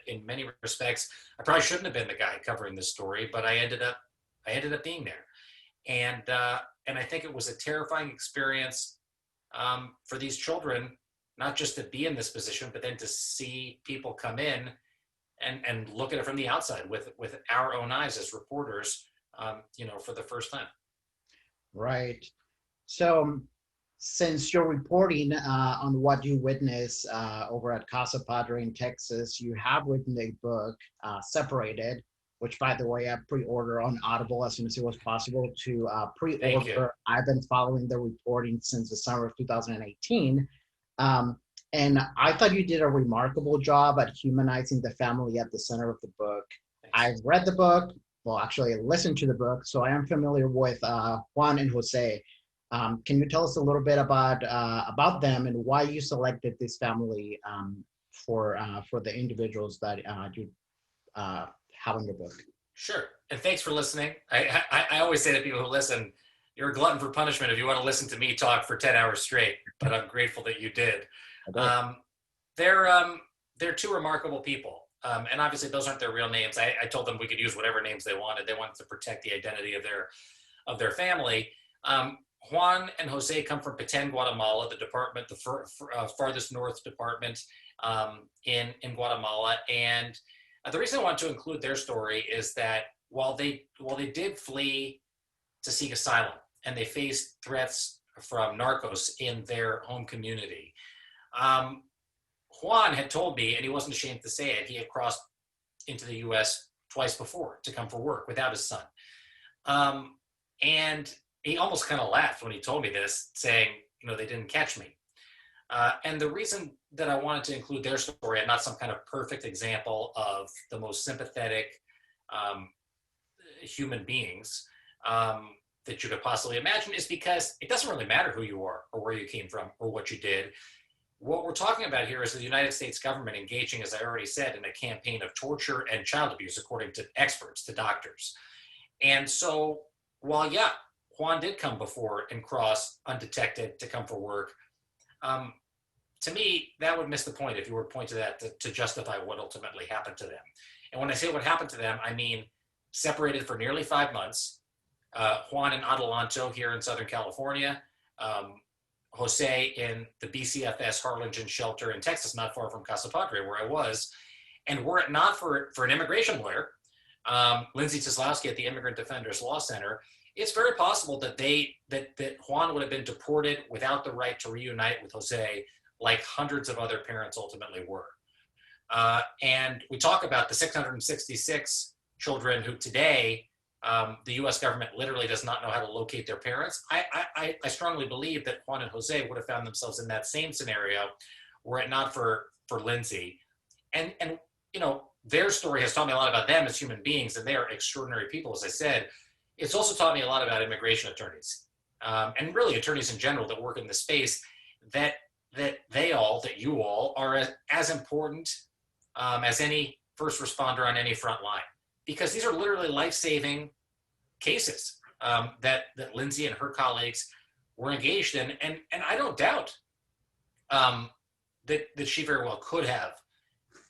In many respects, I probably shouldn't have been the guy covering this story, but I ended up being there. And I think it was a terrifying experience for these children, not just to be in this position, but then to see people come in and look at it from the outside with our own eyes as reporters, for the first time. Right. So since you're reporting on what you witnessed over at Casa Padre in Texas, you have written a book, Separated, which, by the way, I pre-order on Audible as soon as it was possible to pre-order. I've been following the reporting since the summer of 2018. And I thought you did a remarkable job at humanizing the family at the center of the book. I've read the book, well, actually, I listened to the book, so I am familiar with Juan and Jose. Can you tell us a little bit about them and why you selected this family for the individuals that you have in your book? Sure. And thanks for listening. I always say to people who listen, you're a glutton for punishment if you want to listen to me talk for 10 hours straight, but I'm grateful that you did. They're two remarkable people. And obviously those aren't their real names. I told them we could use whatever names they wanted. They wanted to protect the identity of their family. Juan and Jose come from Petén, Guatemala, the department, the farthest north department in Guatemala. And the reason I want to include their story is that while they did flee to seek asylum and they faced threats from narcos in their home community, Juan had told me, and he wasn't ashamed to say it, he had crossed into the U.S. twice before to come for work without his son. And he almost kind of laughed when he told me this, saying, they didn't catch me. And the reason that I wanted to include their story, and not some kind of perfect example of the most sympathetic human beings that you could possibly imagine, is because it doesn't really matter who you are or where you came from or what you did. What we're talking about here is the United States government engaging, as I already said, in a campaign of torture and child abuse, according to experts, to doctors. And so while, yeah, Juan did come before and cross undetected to come for work, to me, that would miss the point if you were to point to that to justify what ultimately happened to them. And when I say what happened to them, I mean separated for nearly 5 months. Juan in Adelanto here in Southern California, Jose in the BCFS Harlingen shelter in Texas, not far from Casa Padre, where I was. And were it not for an immigration lawyer, Lindsay Tislowski at the Immigrant Defenders Law Center, it's very possible that that Juan would have been deported without the right to reunite with Jose, like hundreds of other parents ultimately were. And we talk about the 666 children who today the U.S. government literally does not know how to locate their parents. I strongly believe that Juan and Jose would have found themselves in that same scenario were it not for Lindsay. And their story has taught me a lot about them as human beings, and they are extraordinary people, as I said. It's also taught me a lot about immigration attorneys, and really attorneys in general that work in this space, that you all are as important as any first responder on any front line, because these are literally life-saving cases that Lindsay and her colleagues were engaged in, and I don't doubt that she very well could have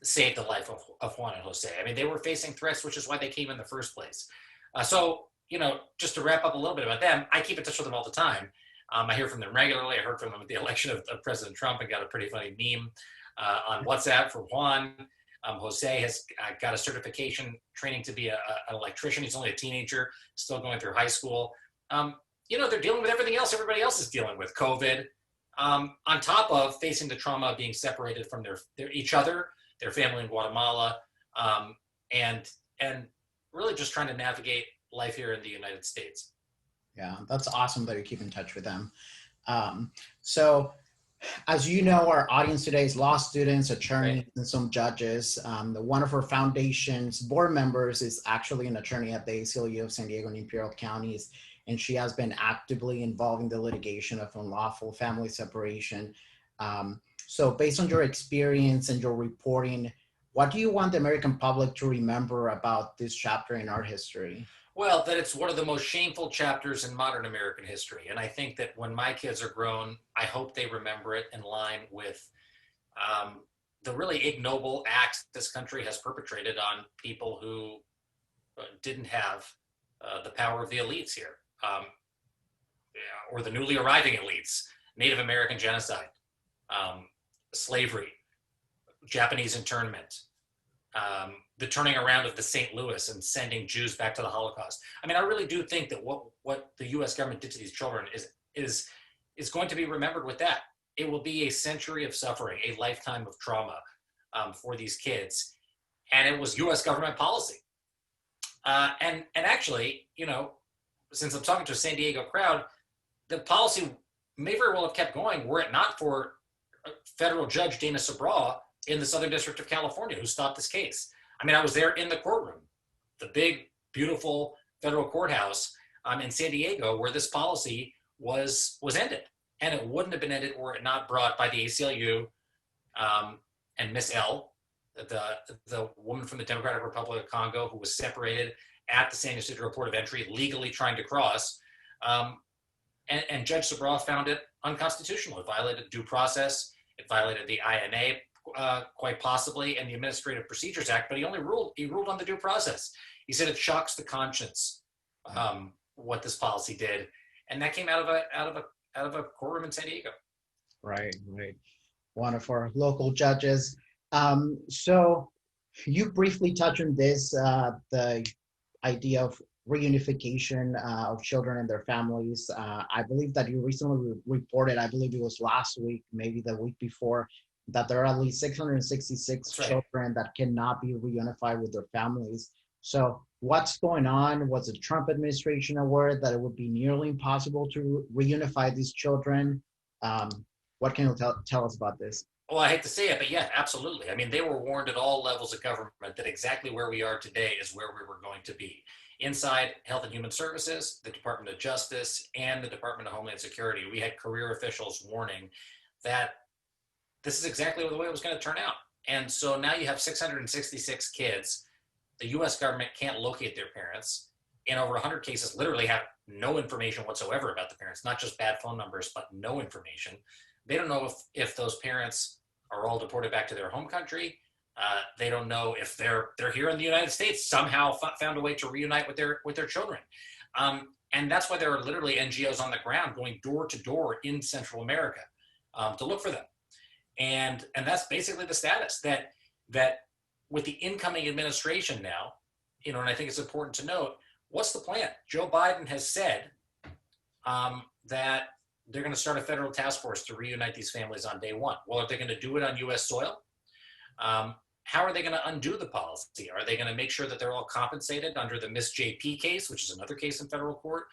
saved the life of Juan and Jose. I mean, they were facing threats, which is why they came in the first place. So, just to wrap up a little bit about them, I keep in touch with them all the time. I hear from them regularly. I heard from them at the election of President Trump and got a pretty funny meme on WhatsApp from Juan. Jose has got a certification training to be an electrician. He's only a teenager, still going through high school. They're dealing with everything else everybody else is dealing with, COVID, on top of facing the trauma of being separated from each other, their family in Guatemala, and really just trying to navigate life here in the United States. Yeah, that's awesome that you keep in touch with them. So, as you know, our audience today is law students, attorneys, and some judges. One of our foundation's board members is actually an attorney at the ACLU of San Diego and Imperial Counties, and she has been actively involved in the litigation of unlawful family separation. So based on your experience and your reporting, what do you want the American public to remember about this chapter in our history? Well, that it's one of the most shameful chapters in modern American history. And I think that when my kids are grown, I hope they remember it in line with the really ignoble acts this country has perpetrated on people who didn't have the power of the elites here, or the newly arriving elites. Native American genocide, slavery, Japanese internment, the turning around of the St. Louis and sending Jews back to the Holocaust. I mean, I really do think that what the U.S. government did to these children is going to be remembered with that. It will be a century of suffering, a lifetime of trauma for these kids, and it was U.S. government policy. And actually, since I'm talking to a San Diego crowd, the policy may very well have kept going were it not for federal judge, Dana Sabraw, in the Southern District of California, who stopped this case. I mean, I was there in the courtroom, the big, beautiful federal courthouse in San Diego, where this policy was ended. And it wouldn't have been ended were it not brought by the ACLU and Miss L, the woman from the Democratic Republic of Congo who was separated at the San Ysidro Port of Entry, legally trying to cross. And Judge Sabraw found it unconstitutional. It violated due process. It violated the INA, quite possibly, and the Administrative Procedures Act. But he ruled on the due process. He said it shocks the conscience what this policy did, and that came out of a courtroom in San Diego. Right. One of our local judges. So you briefly touched on this, the idea of reunification of children and their families. I believe that you recently reported, I believe it was last week, maybe the week before, that there are at least 666 children that cannot be reunified with their families. So what's going on? Was the Trump administration aware that it would be nearly impossible to reunify these children? What can you tell us about this? Well, I hate to say it, but yeah, absolutely. I mean, they were warned at all levels of government that exactly where we are today is where we were going to be. Inside Health and Human Services, the Department of Justice, and the Department of Homeland Security, we had career officials warning that this is exactly the way it was going to turn out. And so now you have 666 kids. The US government can't locate their parents. In over 100 cases, literally have no information whatsoever about the parents, not just bad phone numbers, but no information. They don't know if those parents are all deported back to their home country. They don't know if they're here in the United States, somehow found a way to reunite with their children. And that's why there are literally NGOs on the ground going door to door in Central America to look for them. And that's basically the status that with the incoming administration now, and I think it's important to note, what's the plan? Joe Biden has said that they're going to start a federal task force to reunite these families on day one. Well, are they going to do it on US soil? How are they going to undo the policy? Are they going to make sure that they're all compensated under the Miss JP case, which is another case in federal court,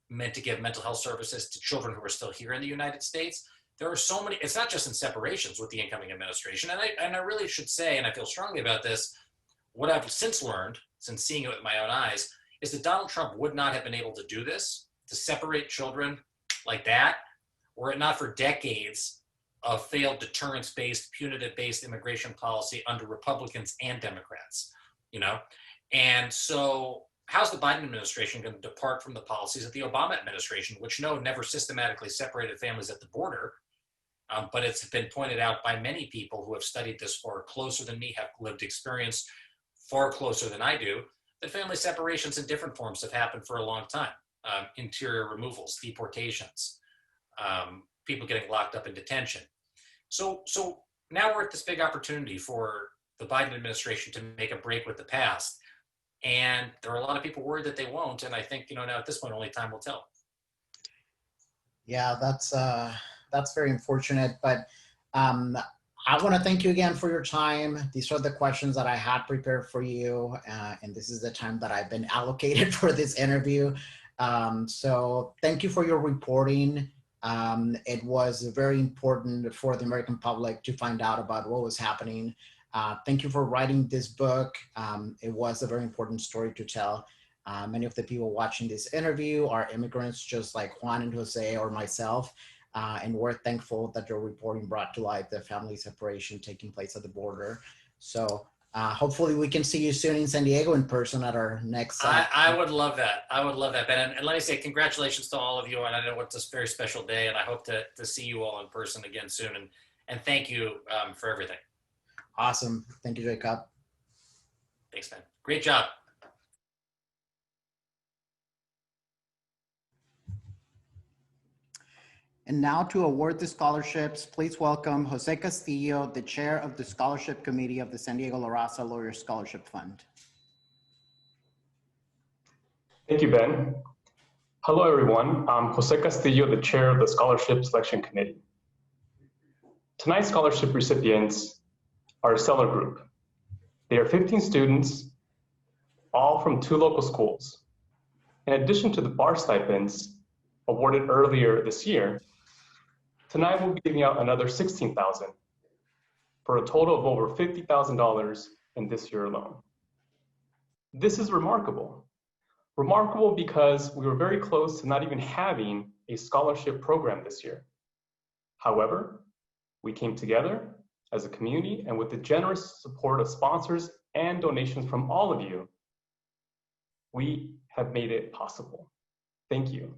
meant to give mental health services to children who are still here in the United States? There are so many, it's not just in separations with the incoming administration. And I really should say, and I feel strongly about this, what I've since learned, since seeing it with my own eyes, is that Donald Trump would not have been able to do this, to separate children like that, were it not for decades of failed deterrence-based, punitive-based immigration policy under Republicans and Democrats, And so how's the Biden administration going to depart from the policies of the Obama administration, which never systematically separated families at the border? But it's been pointed out by many people who have studied this far closer than me, have lived experience far closer than I do, that family separations in different forms have happened for a long time. Interior removals, deportations, people getting locked up in detention. So now we're at this big opportunity for the Biden administration to make a break with the past. And there are a lot of people worried that they won't. And I think, now at this point, only time will tell. Yeah, that's very unfortunate. But I want to thank you again for your time. These are the questions that I had prepared for you. And this is the time that I've been allocated for this interview. So thank you for your reporting. It was very important for the American public to find out about what was happening. Thank you for writing this book. It was a very important story to tell. Many of the people watching this interview are immigrants just like Juan and Jose or myself. And we're thankful that your reporting brought to light the family separation taking place at the border. So hopefully we can see you soon in San Diego in person at our next. I would love that. I would love that, Ben. And let me say congratulations to all of you. And I know it's a very special day, and I hope to see you all in person again soon. And thank you for everything. Awesome. Thank you, Jacob. Thanks, Ben. Great job. And now to award the scholarships, please welcome Jose Castillo, the chair of the Scholarship Committee of the San Diego La Raza Lawyers Scholarship Fund. Thank you, Ben. Hello, everyone. I'm Jose Castillo, the chair of the Scholarship Selection Committee. Tonight's scholarship recipients are a stellar group. They are 15 students, all from 2 local schools. In addition to the bar stipends awarded earlier this year, Tonight we'll be giving out another $16,000 for a total of over $50,000 in this year alone. This is remarkable. Remarkable because we were very close to not even having a scholarship program this year. However, we came together as a community, and with the generous support of sponsors and donations from all of you, we have made it possible. Thank you.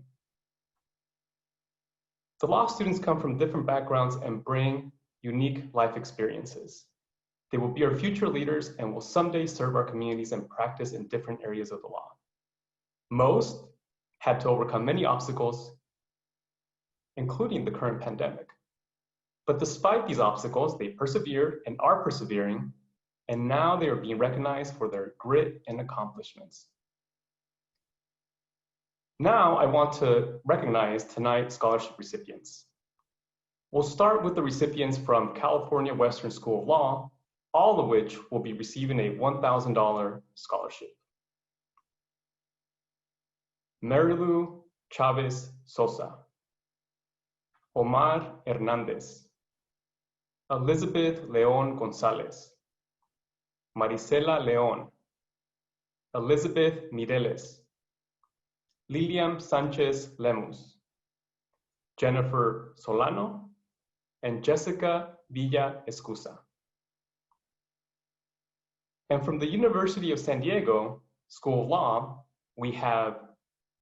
The law students come from different backgrounds and bring unique life experiences. They will be our future leaders and will someday serve our communities and practice in different areas of the law. Most had to overcome many obstacles, including the current pandemic. But despite these obstacles, they persevered and are persevering, and now they are being recognized for their grit and accomplishments. Now I want to recognize tonight's scholarship recipients. We'll start with the recipients from California Western School of Law, all of which will be receiving a $1,000 scholarship. Marilu Chavez Sosa, Omar Hernandez, Elizabeth Leon Gonzalez, Marisela Leon, Elizabeth Mireles, Lilian Sanchez Lemus, Jennifer Solano, and Jessica Villa Escusa. And from the University of San Diego School of Law, we have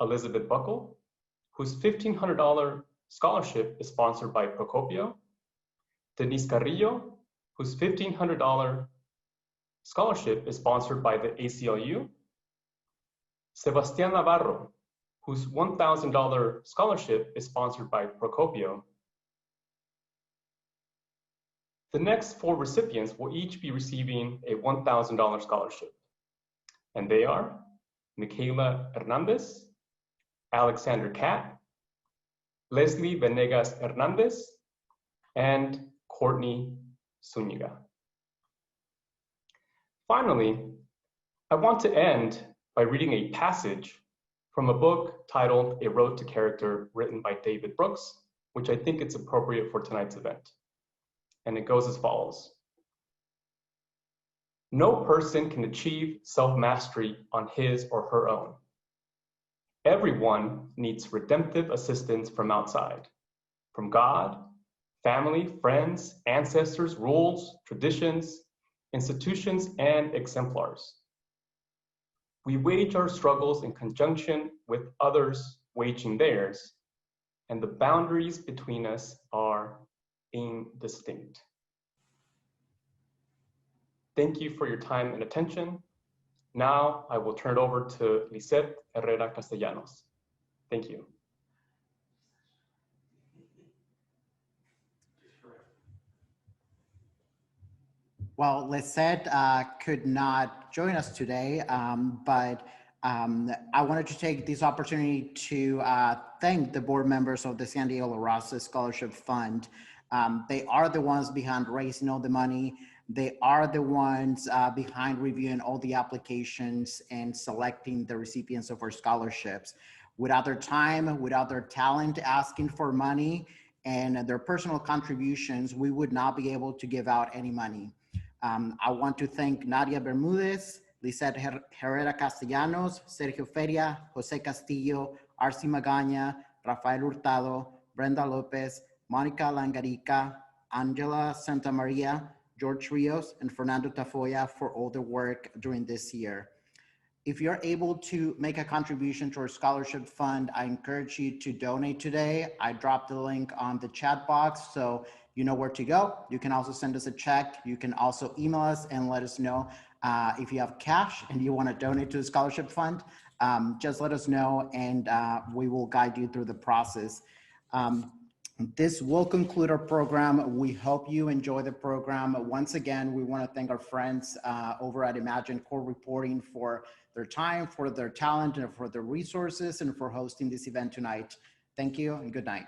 Elizabeth Buckle, whose $1,500 scholarship is sponsored by Procopio, Denise Carrillo, whose $1,500 scholarship is sponsored by the ACLU, Sebastian Navarro, whose $1,000 scholarship is sponsored by Procopio. The next 4 recipients will each be receiving a $1,000 scholarship, and they are Michaela Hernandez, Alexander Catt, Leslie Venegas Hernandez, and Courtney Zuniga. Finally, I want to end by reading a passage from a book titled A Road to Character, written by David Brooks, which I think it's appropriate for tonight's event. And it goes as follows. No person can achieve self-mastery on his or her own. Everyone needs redemptive assistance from outside, from God, family, friends, ancestors, rules, traditions, institutions, and exemplars. We wage our struggles in conjunction with others waging theirs, and the boundaries between us are indistinct. Thank you for your time and attention. Now I will turn it over to Lisette Herrera Castellanos. Thank you. Well, Lisette could not join us today, but I wanted to take this opportunity to thank the board members of the San Diego Raza Scholarship Fund. They are the ones behind raising all the money. They are the ones behind reviewing all the applications and selecting the recipients of our scholarships. Without their time, without their talent asking for money and their personal contributions, we would not be able to give out any money. I want to thank Nadia Bermudez, Lisette Herrera Castellanos, Sergio Feria, Jose Castillo, Arci Magaña, Rafael Hurtado, Brenda Lopez, Monica Langarica, Angela Santamaria, George Rios, and Fernando Tafoya for all their work during this year. If you're able to make a contribution to our scholarship fund, I encourage you to donate today. I dropped the link on the chat box, so you know where to go. You can also send us a check. You can also email us and let us know if you have cash and you want to donate to the scholarship fund. Just let us know and we will guide you through the process. This will conclude our program. We hope you enjoy the program. Once again, we want to thank our friends over at Imagine Court Reporting for their time, for their talent, and for their resources, and for hosting this event tonight. Thank you and good night.